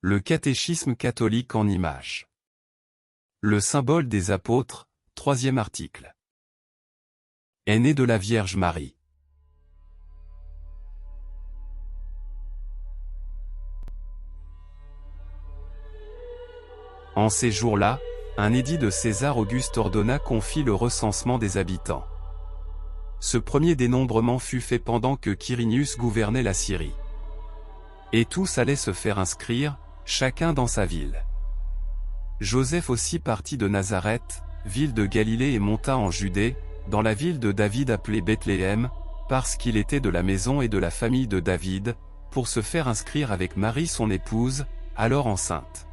Le catéchisme catholique en images. Le symbole des apôtres, 3e article. Est né de la Vierge Marie. En ces jours-là, un édit de César Auguste ordonna qu'on fît le recensement des habitants. Ce premier dénombrement fut fait pendant que Quirinius gouvernait la Syrie. Et tous allaient se faire inscrire, chacun dans sa ville. Joseph aussi partit de Nazareth, ville de Galilée, et monta en Judée, dans la ville de David appelée Bethléem, parce qu'il était de la maison et de la famille de David, pour se faire inscrire avec Marie son épouse, alors enceinte.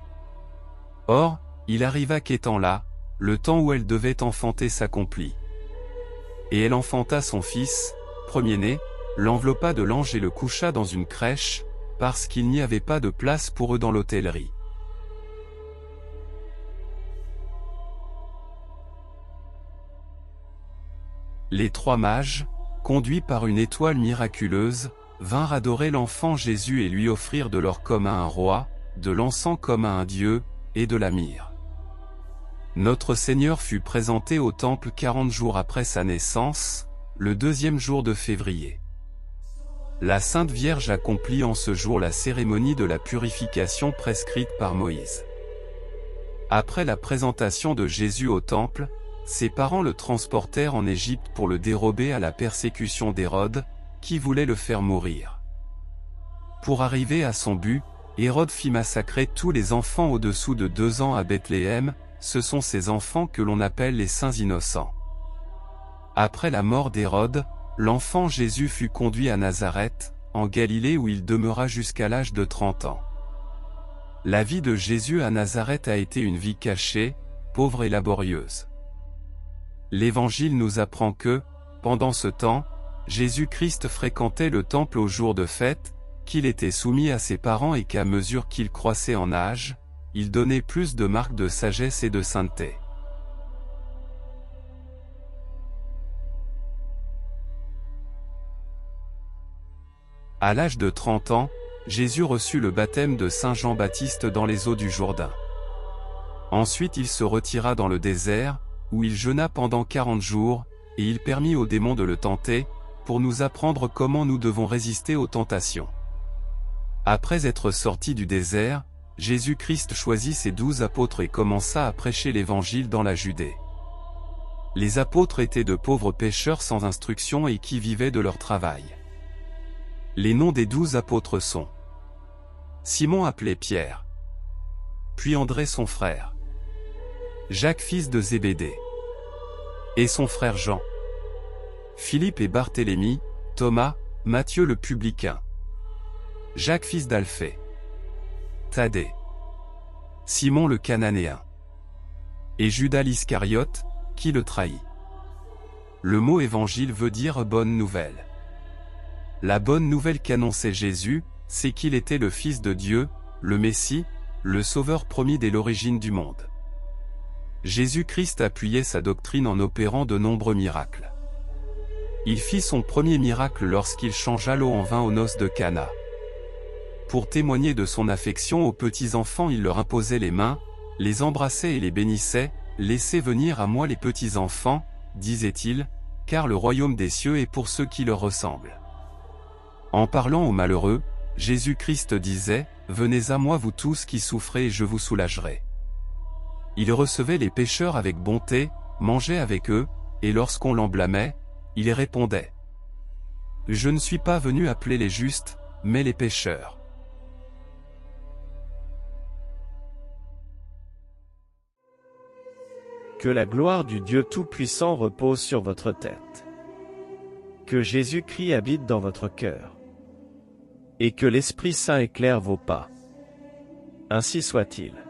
Or, il arriva qu'étant là, le temps où elle devait enfanter s'accomplit. Et elle enfanta son fils, premier-né, l'enveloppa de l'ange et le coucha dans une crèche, parce qu'il n'y avait pas de place pour eux dans l'hôtellerie. Les trois mages, conduits par une étoile miraculeuse, vinrent adorer l'enfant Jésus et lui offrirent de l'or comme à un roi, de l'encens comme à un dieu, et de la myrrhe. Notre Seigneur fut présenté au temple 40 jours après sa naissance, le 2e jour de février. La Sainte Vierge accomplit en ce jour la cérémonie de la purification prescrite par Moïse. Après la présentation de Jésus au temple, ses parents le transportèrent en Égypte pour le dérober à la persécution d'Hérode, qui voulait le faire mourir. Pour arriver à son but, Hérode fit massacrer tous les enfants au-dessous de 2 ans à Bethléem, ce sont ces enfants que l'on appelle les saints innocents. Après la mort d'Hérode, l'enfant Jésus fut conduit à Nazareth, en Galilée où il demeura jusqu'à l'âge de 30 ans. La vie de Jésus à Nazareth a été une vie cachée, pauvre et laborieuse. L'Évangile nous apprend que, pendant ce temps, Jésus-Christ fréquentait le temple aux jours de fête, qu'il était soumis à ses parents et qu'à mesure qu'il croissait en âge, il donnait plus de marques de sagesse et de sainteté. À l'âge de 30 ans, Jésus reçut le baptême de Saint Jean-Baptiste dans les eaux du Jourdain. Ensuite il se retira dans le désert, où il jeûna pendant 40 jours, et il permit aux démons de le tenter, pour nous apprendre comment nous devons résister aux tentations. Après être sorti du désert, Jésus-Christ choisit ses 12 apôtres et commença à prêcher l'Évangile dans la Judée. Les apôtres étaient de pauvres pêcheurs sans instruction et qui vivaient de leur travail. Les noms des 12 apôtres sont Simon appelé Pierre, puis André son frère, Jacques fils de Zébédée, et son frère Jean, Philippe et Barthélemy, Thomas, Matthieu le publicain, Jacques fils d'Alphée, Thaddée, Simon le Cananéen, et Judas l'Iscariote, qui le trahit. Le mot évangile veut dire bonne nouvelle. La bonne nouvelle qu'annonçait Jésus, c'est qu'il était le Fils de Dieu, le Messie, le Sauveur promis dès l'origine du monde. Jésus-Christ appuyait sa doctrine en opérant de nombreux miracles. Il fit son premier miracle lorsqu'il changea l'eau en vin aux noces de Cana. Pour témoigner de son affection aux petits enfants, il leur imposait les mains, les embrassait et les bénissait. « Laissez venir à moi les petits enfants, disait-il, car le royaume des cieux est pour ceux qui leur ressemblent. » En parlant aux malheureux, Jésus-Christ disait, « Venez à moi vous tous qui souffrez et je vous soulagerai. » Il recevait les pécheurs avec bonté, mangeait avec eux, et lorsqu'on l'en blâmait, il répondait, « Je ne suis pas venu appeler les justes, mais les pécheurs. » Que la gloire du Dieu Tout-Puissant repose sur votre tête. Que Jésus-Christ habite dans votre cœur. Et que l'Esprit Saint éclaire vos pas. Ainsi soit-il.